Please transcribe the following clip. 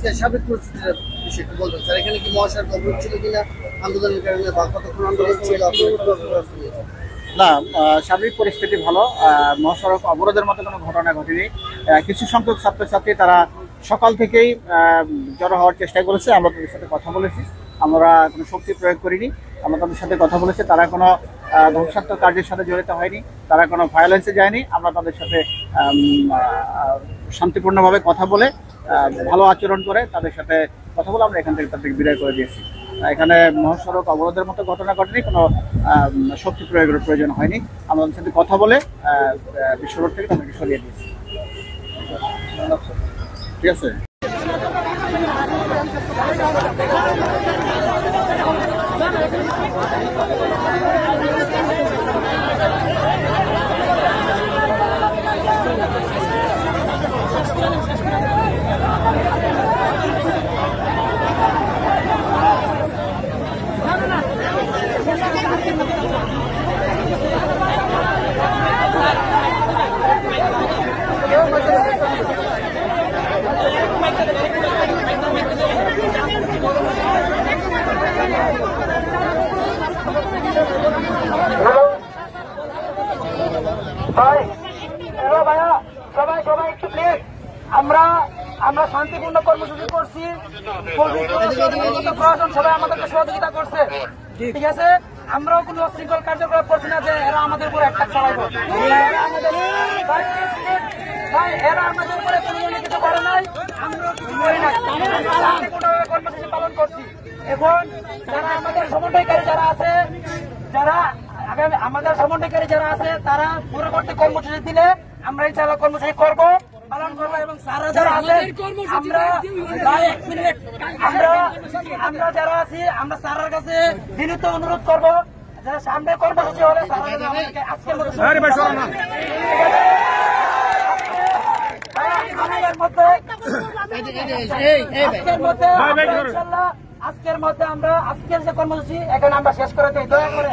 আজকে সাবেক পরিস্থিতির বিষয়ে একটু বলবেন স্যার, এখানে কি মহাসড়ক অবরোধ ছিল কিনা, আন্দোলনের কারণে বা কতক্ষণ আন্দোলন ছিল? না, সার্বিক পরিস্থিতি ভালো। মহাসড়ক অবরোধের মতো কোনো ঘটনা ঘটেনি। কিছু সংখ্যক ছাত্রছাত্রী তারা সকাল থেকেই জড়ো হওয়ার চেষ্টা করেছে। আমরা তাদের সাথে কথা বলেছি, আমরা কোনো শক্তি প্রয়োগ করিনি। আমরা তাদের সাথে কথা বলেছি, তারা কোনো ধ্বংসাত্মক কার্যের সাথে জড়িত হয়নি, তারা কোনো ভায়োলেন্সে যায়নি। আমরা তাদের সাথে শান্তিপূর্ণভাবে কথা বলে, ভালো আচরণ করে তাদের সাথে কথা বলে আমরা এখান থেকে তাদেরকে বিদায় করে দিয়েছি। এখানে মহাসড়ক অবরোধের মতো ঘটনা ঘটেনি, কোনো শক্তি প্রয়োগের প্রয়োজন হয়নি। আমরা তাদের সাথে কথা বলে বিশ্ব রোড থেকে তাদেরকে সরিয়ে দিয়েছি। ঠিক আছে। আমরা শান্তিপূর্ণ কর্মসূচি করছি, প্রশাসন সবাই আমাদেরকে সহযোগিতা করছে। ঠিক আছে, আমরাও কোনো অশৃঙ্খল কার্যকলাপ করছি না যে এরা আমাদের উপর একটা চালাইব। এরা আমাদের উপরে কোনো কিছু করে নাই, আমরাও কিছু করি নাই, শান্তিপূর্ণভাবে কর্মসূচি পালন করছি। এখন যারা আমাদের সমন্বয়কারী যারা আছে, আমাদের সমন্বয়কারী যারা আছে, তারা পরবর্তী কর্মসূচি দিলে আমরা ইনশাআল্লাহ কর্মসূচি করবো, পালন করবো। এবং সারা যারা আছে, আমরা যারা আছি, আমরা সারার কাছে বিনীত অনুরোধ করবো, যারা সামনে কর্মসূচি হলে আজকের মতো আজকের মধ্যে আমরা আজকের যে কর্মসূচি এখানে আমরা শেষ করে দিই। দয়া করে